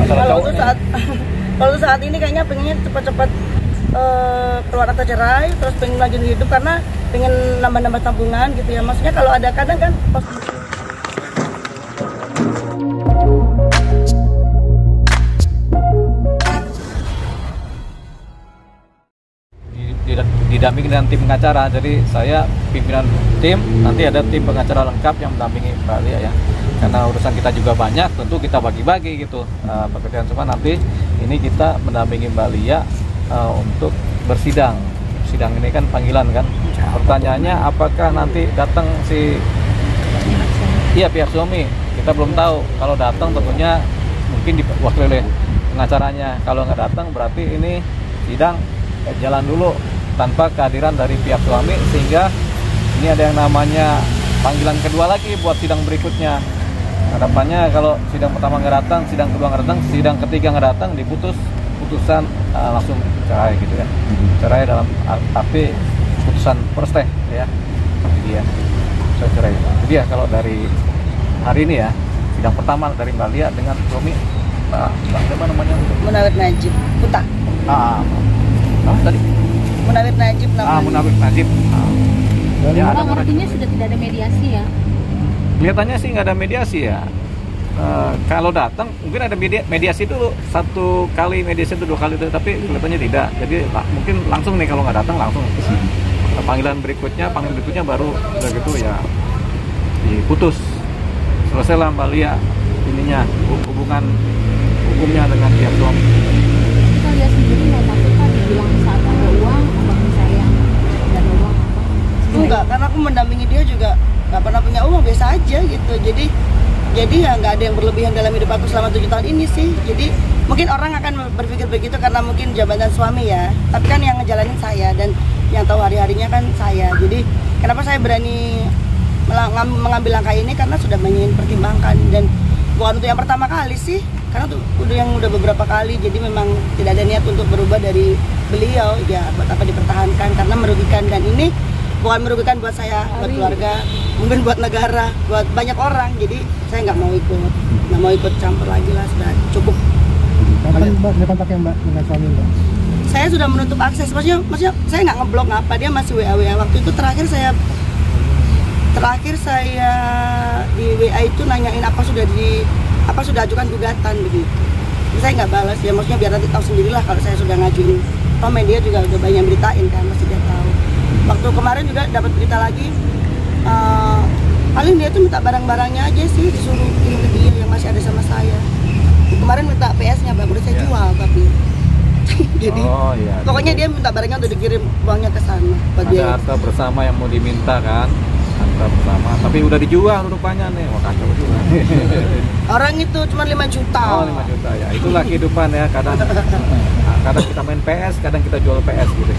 masalah Kalau cowoknya. kalau saat ini kayaknya pengennya cepat-cepat keluar kata cerai, terus pengen lanjut hidup karena pengen nambah-nambah tabungan gitu ya. Maksudnya kalau ada kadang kan didampingi dengan tim pengacara. Jadi saya pimpinan tim, nanti ada tim pengacara lengkap yang mendampingi Mbak Lia ya. Karena urusan kita juga banyak, tentu kita bagi-bagi gitu pekerjaan. Cuma nanti ini kita mendampingi Mbak Lia untuk bersidang. Sidang ini kan panggilan kan. Pertanyaannya apakah nanti datang si pihak suami? Kita belum tahu. Kalau datang tentunya mungkin diwakili oleh pengacaranya. Kalau nggak datang berarti ini sidang jalan dulu tanpa kehadiran dari pihak suami, sehingga ini ada yang namanya panggilan kedua lagi buat sidang berikutnya. Harapannya kalau sidang pertama nggak datang, sidang kedua nggak datang, sidang ketiga nggak datang, putusan langsung cerai gitu ya. Cerai dalam arti putusan first ya. Jadi ya, saya cerai. Jadi ya kalau dari hari ini ya, sidang pertama dari Mbak Lia dengan suami siapa namanya? Munawir Najib Puta. Tadi Munawir Najib namanya. Munawir Najib. Ya, artinya sudah tidak ada mediasi ya? Kelihatannya sih nggak ada mediasi ya. Kalau datang mungkin ada mediasi dulu, satu kali mediasi itu 2 kali itu, tapi kelihatannya tidak. Jadi mungkin langsung nih, kalau nggak datang langsung panggilan berikutnya baru udah gitu ya diputus. Selesai lah Mbak Lia ininya hubungan hukumnya dengan pihak suami. Kita lihat sendiri mau melakukan dibilang saat ada uang, abang sayang dan uang apa? Enggak, karena aku mendampingi dia juga nggak pernah punya uang, biasa aja gitu. Jadi ya nggak ada yang berlebihan dalam hidup aku selama 7 tahun ini sih. Jadi mungkin orang akan berpikir begitu karena mungkin jabatan suami ya. Tapi kan yang ngejalanin saya dan yang tahu hari-harinya kan saya. Jadi kenapa saya berani mengambil langkah ini, karena sudah banyak pertimbangkan dan bukan untuk yang pertama kali sih. Karena tuh udah beberapa kali, jadi memang tidak ada niat untuk berubah dari beliau ya. Buat apa dipertahankan, karena merugikan. Dan ini bukan merugikan buat saya, buat keluarga, mungkin buat negara, buat banyak orang. Jadi saya nggak mau ikut campur lagi lah, sudah cukup. Kapan Mbak ada kontak yang Mbak dengan suami Mbak? Saya sudah menutup akses, maksudnya saya nggak ngeblok apa, dia masih WA. Waktu itu terakhir saya di WA itu nanyain apa sudah ajukan gugatan begitu. Saya nggak balas ya, maksudnya biar nanti tahu sendirilah kalau saya sudah ngajuin. Toh media juga udah banyak beritain kan, masih dia tahu. Waktu kemarin juga dapat berita lagi, paling dia tuh minta barang-barangnya aja sih, disuruh kirim ke dia yang masih ada sama saya. Kemarin minta PS-nya, udah saya jual tapi. Jadi pokoknya dia minta barangnya untuk dikirim uangnya ke sana. Ada harta bersama yang mau diminta kan, harta bersama, tapi udah dijual rupanya nih. Wah, kacau juga. Orang itu cuma 5 juta. Oh, 5 juta ya. Itulah kehidupan ya. Kadang kita main PS, kadang kita jual PS gitu.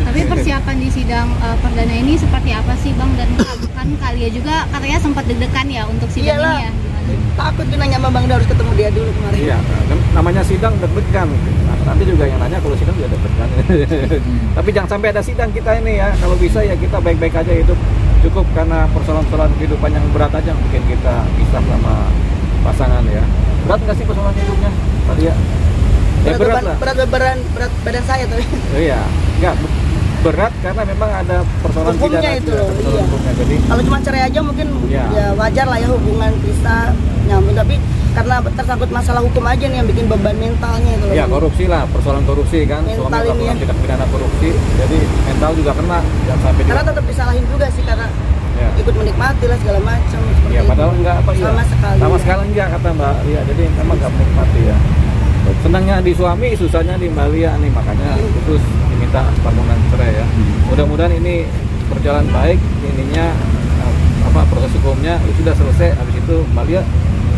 Tapi persiapan di sidang perdana ini seperti apa sih Bang? Dan kan kalian juga katanya sempat deg-degan ya untuk sidang Iyalah. ini ya? Takut tuh nanya sama Bang, harus ketemu dia dulu kemarin. Iya, namanya sidang deg-degan. Nanti juga yang nanya kalau sidang juga deg-degan. Tapi jangan sampai ada sidang kita ini ya. Kalau bisa ya kita baik-baik aja hidup. Cukup karena persoalan-persoalan kehidupan yang berat aja yang bikin kita pisah sama pasangan ya. Berat nggak sih persoalan hidupnya? Tadi ya. Berat badan saya tuh. Iya, nggak berat karena memang ada persoalan hukumnya pidana itu. persoalan hukumnya. Jadi kalau cuma cerai aja mungkin ya wajar lah ya, hubungan bisa nyambung, tapi karena tersangkut masalah hukum aja nih yang bikin beban mentalnya itu. Ya korupsi lah, persoalan korupsi kan, mental suami melakukan tindak pidana korupsi, jadi mental juga kena, jangan sampai karena tetap disalahin juga sih karena ikut menikmati lah segala macam. Ya padahal enggak apa ya. Sama sekali enggak kata Mbak Lia, jadi memang enggak menikmati ya. Senangnya di suami, susahnya di Mbak Lia nih, makanya terus diminta permohonan cerai ya. Mudah-mudahan ini berjalan baik, ininya proses hukumnya sudah selesai. Habis itu Mbak Lia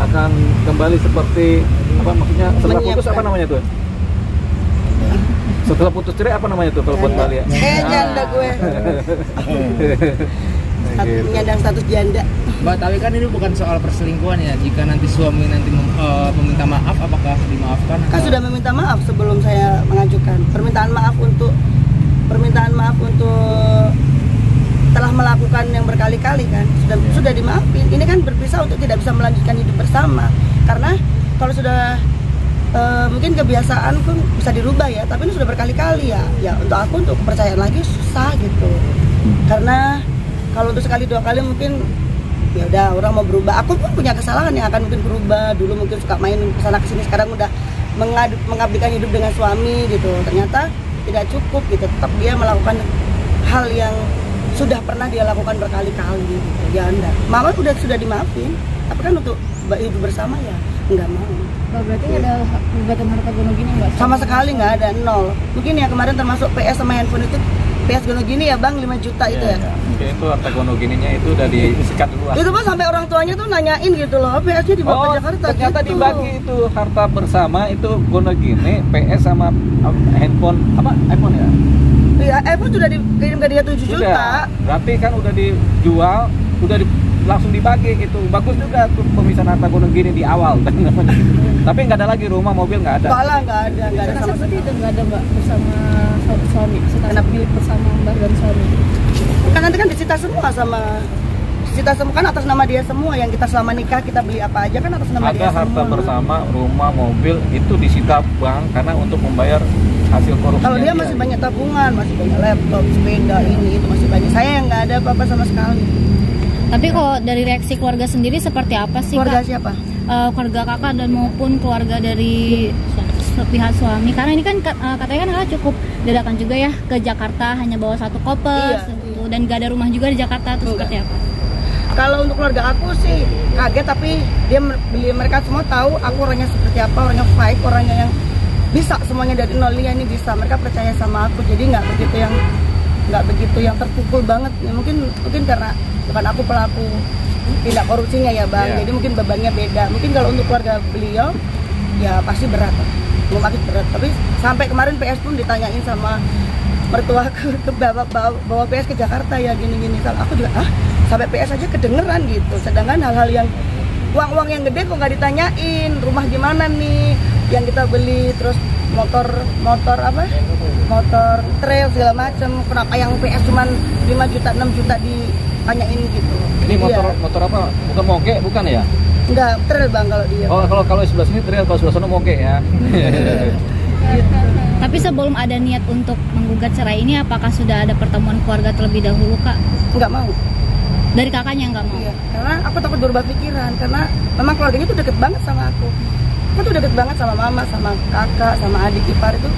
akan kembali seperti apa, maksudnya setelah putus apa namanya tuh? Setelah putus cerai apa namanya tuh kalau buat Mbak Lia? Janda gue. Menyandang status janda. Mbak, tapi kan ini bukan soal perselingkuhan ya. Jika nanti suami nanti meminta maaf, apakah dimaafkan? Kan sudah meminta maaf sebelum saya mengajukan permintaan maaf untuk telah melakukan yang berkali-kali kan, sudah dimaafin. Ini kan berpisah untuk tidak bisa melanjutkan hidup bersama. Karena kalau sudah mungkin kebiasaan pun bisa dirubah ya, tapi ini sudah berkali-kali ya. Ya untuk aku untuk kepercayaan lagi susah gitu. Karena kalau untuk sekali dua kali mungkin ya udah orang mau berubah. Aku pun punya kesalahan yang akan mungkin berubah. Dulu mungkin suka main kesana kesini, sekarang udah mengabdikan hidup dengan suami gitu. Ternyata tidak cukup gitu. Tetap dia melakukan hal yang sudah pernah dia lakukan berkali-kali gitu. Ya enggak. Mama sudah dimaafin, tapi kan untuk hidup bersama ya enggak mau. Berarti ada gugatan harta gono gini nggak? Sama sekali nggak ada, nol. Mungkin ya kemarin termasuk PS sama handphone itu, PS gono gini ya bang, 5 juta itu ya. Mungkin itu harta gono gininya itu udah disikat duluan. Itu kan sampai orang tuanya tuh nanyain gitu loh, PS-nya dibawa ke Jakarta ternyata gitu. dibagi itu harta bersama itu gono gini, PS sama handphone, apa iPhone ya? Iya, iPhone sudah dikirim ke dia 7 juta. Sudah, berarti kan udah dijual, langsung dibagi gitu. Bagus juga tuh pemisahan harta gono gini di awal. Tapi nggak ada lagi rumah, mobil nggak ada. Malah nggak ada sama sekali. Itu nggak ada mbak bersama suami, Kenapa? milik bersama mbak dan suami. Kan nanti kan disita semua kan atas nama dia semua. Yang kita selama nikah kita beli apa aja kan atas nama Ada dia semua. harta bersama, rumah, mobil itu disita bank karena untuk membayar hasil korupsi. Kalau dia masih banyak tabungan, masih banyak laptop, sepeda, ini itu masih banyak. Saya yang nggak ada apa-apa sama sekali. Tapi kalau dari reaksi keluarga sendiri seperti apa sih Keluarga Kak? siapa? Keluarga kakak dan maupun keluarga dari pihak suami, karena ini kan katanya kan kakak cukup dadakan juga ya ke Jakarta, hanya bawa satu koper Iya. gitu, dan gak ada rumah juga di Jakarta, itu Enggak. seperti apa? Kalau untuk keluarga aku sih kaget, tapi mereka semua tahu aku orangnya seperti apa, orangnya fight, orangnya yang bisa semuanya dari nol. Ya ini bisa, mereka percaya sama aku, jadi nggak begitu yang terpukul banget. Ya, mungkin karena bukan aku pelaku tindak korupsinya ya bang, jadi mungkin bebannya beda. Mungkin kalau untuk keluarga beliau ya pasti berat, pasti berat. Tapi sampai kemarin PS pun ditanyain sama mertuaku ke bawa PS ke Jakarta ya gini-gini. Kalau aku juga sampai PS aja kedengeran gitu. Sedangkan hal-hal yang uang yang gede kok nggak ditanyain, rumah gimana nih yang kita beli, terus motor trail segala macam. Kenapa yang PS cuman 5 juta 6 juta ditanyain gitu. Ini motor apa? Bukan moge, bukan ya? Enggak, trail bang kalau dia. Oh, kalau sebelah sini trail, kalau sebelah sana moge ya. Tapi sebelum ada niat untuk menggugat cerai ini, apakah sudah ada pertemuan keluarga terlebih dahulu Kak? Enggak mau. Dari kakaknya nggak mau? Iya, karena aku takut berubah pikiran, karena memang keluarganya tuh deket banget sama aku. Aku tuh deket banget sama mama, sama kakak, sama adik ipar itu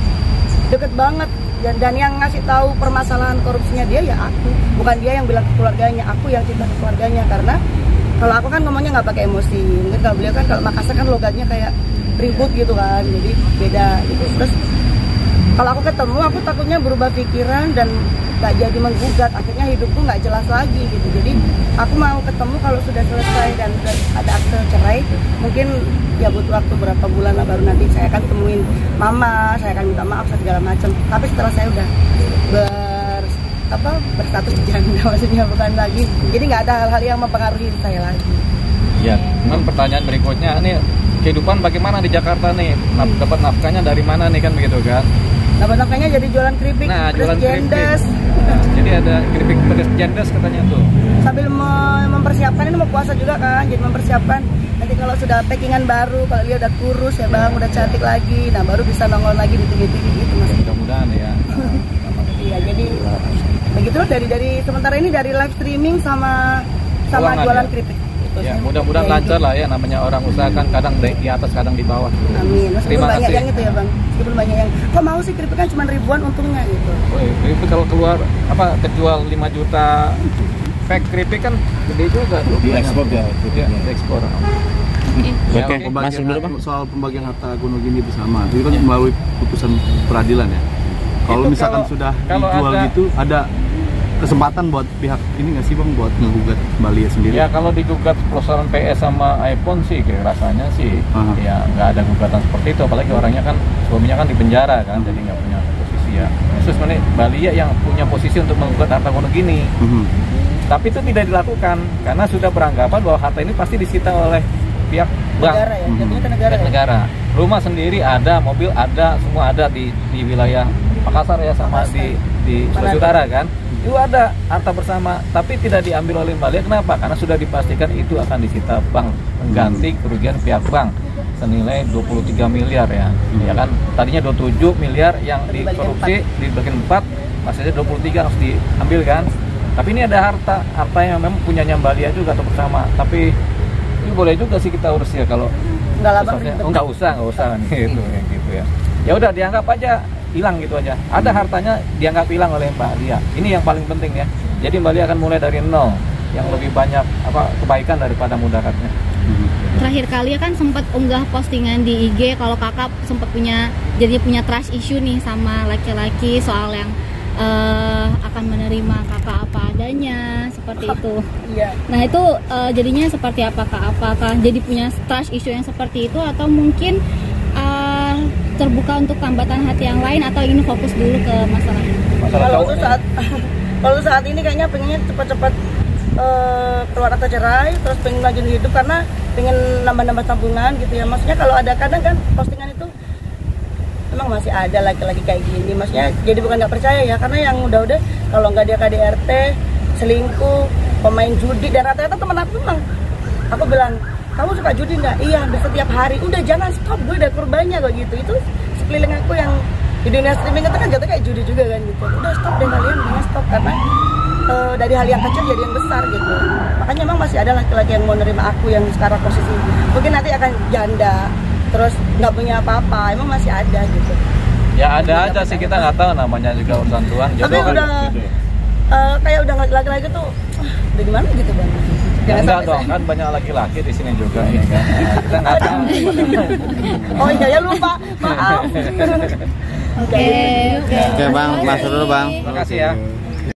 deket banget. Dan yang ngasih tahu permasalahan korupsinya dia ya aku, bukan dia yang bilang ke keluarganya, aku yang cerita ke keluarganya. Karena kalau aku kan ngomongnya nggak pakai emosi, mungkin kalau beliau kan kalau Makassar kan logatnya kayak ribut gitu kan, jadi beda gitu. Terus kalau aku ketemu, aku takutnya berubah pikiran dan nggak jadi menggugat, akhirnya hidupku nggak jelas lagi gitu. Jadi aku mau ketemu kalau sudah selesai dan ada akte cerai, mungkin ya butuh waktu berapa bulan lah, baru nanti saya akan temuin mama, saya akan minta maaf segala macam. Tapi setelah saya udah berstatus janda, maksudnya bukan lagi, jadi nggak ada hal-hal yang mempengaruhi saya lagi. Ya, kan pertanyaan berikutnya nih, kehidupan bagaimana di Jakarta nih? Dapat nafkahnya dari mana nih kan begitu kan? Dapat nafkahnya jadi jualan keripik, Jualan jendes. Jadi ada keripik pedas jendes katanya tuh. Sambil mempersiapkan, ini mau puasa juga kan, jadi mempersiapkan nanti kalau sudah packingan baru, kalau dia udah kurus ya bang, udah cantik lagi, nah baru bisa nongol lagi di TV gitu mas. Mudah-mudahan ya. Iya, jadi begitu dari sementara ini dari live streaming sama Uangan, jualan ya? keripik. Ya, mudah-mudahan lancar lah ya, namanya orang usaha kan kadang di atas kadang di bawah. Amin. Meskipun Terima banyak kasih. yang itu ya bang, meskipun banyak yang kok mau sih keripik kan cuma ribuan untungnya gitu. Keripik kalau keluar terjual 5 juta pack keripik kan gede juga tuh. Di ekspor ya. Ya, diekspor. Ya, Oke, masuk dulu Bang. Soal pembagian harta gono gini bersama, itu kan melalui putusan peradilan ya. Kalau Itu misalkan kalau- sudah kalau dijual ada- gitu, ada kesempatan buat pihak ini nggak sih Bang buat ngegugat kembali ya sendiri? Ya kalau digugat perusahaan PS sama iPhone sih kayak rasanya sih Aha. ya nggak ada gugatan seperti itu, apalagi orangnya kan suaminya kan di penjara kan, jadi nggak punya posisi ya. Khusus mana Bali ya yang punya posisi untuk menggugat harta gono gini. Mhm. Tapi itu tidak dilakukan karena sudah beranggapan bahwa harta ini pasti disita oleh pihak bank. Negara ya, jatuhnya ke negara ya. Negara. Rumah sendiri ada, mobil ada, semua ada di wilayah Makassar ya sama di Sulawesi Utara kan. Itu ada harta bersama, tapi tidak diambil oleh Bali. Kenapa? Karena sudah dipastikan itu akan disita bank, mengganti kerugian pihak bank. senilai 23 miliar ya. Ya kan tadinya 27 miliar yang dikorupsi dibagi 4, maksudnya 23 harus diambil kan. Tapi ini ada harta yang memang punyanya Mbak Lia juga atau bersama. Tapi ini boleh juga sih kita urus ya kalau nggak usah gitu ya. Ya udah dianggap aja hilang gitu aja. Ada hartanya dianggap hilang oleh Mbak Lia. Ini yang paling penting ya. Jadi Mbak Lia akan mulai dari nol, yang lebih banyak kebaikan daripada mudaratnya. Terakhir kali kan sempat unggah postingan di IG kalau kakak sempat punya trust issue nih sama laki-laki soal yang akan menerima kakak apa adanya seperti itu. Iya. Nah itu jadinya seperti apakah jadi punya trust issue yang seperti itu atau mungkin terbuka untuk hambatan hati yang lain atau ingin fokus dulu ke masalah ini? Kalau saat ini kayaknya pengennya cepat-cepat keluar akta cerai, terus pengen lanjut hidup karena pengen nambah-nambah tabungan gitu ya. Maksudnya kalau ada kadang kan postingan itu emang masih ada laki-laki kayak gini, maksudnya jadi bukan nggak percaya ya, karena yang udah kalau nggak dia KDRT, selingkuh, pemain judi, dan rata-rata teman aku memang aku bilang kamu suka judi nggak? Iya, hampir setiap hari. Udah jangan stop, gue udah korbannya kok gitu. Itu sekeliling aku yang di dunia streaming itu kan jatuh kayak judi juga kan gitu. Udah stop deh kalian, jangan stop karena dari hal yang kecil jadi yang besar gitu. Makanya emang masih ada laki-laki yang mau nerima aku yang sekarang posisi mungkin nanti akan janda, terus nggak punya apa-apa, emang masih ada gitu. Ya ada aja sih, kita nggak tahu, namanya juga urusan Tuhan. Tapi udah kayak udah laki-laki tuh udah gimana gitu bang? Enggak dong, kan banyak laki-laki di sini juga ya kan. Kita nggak tahu. Oh iya ya lupa, maaf. Oke, Bang, masuk dulu Bang. Terima kasih ya.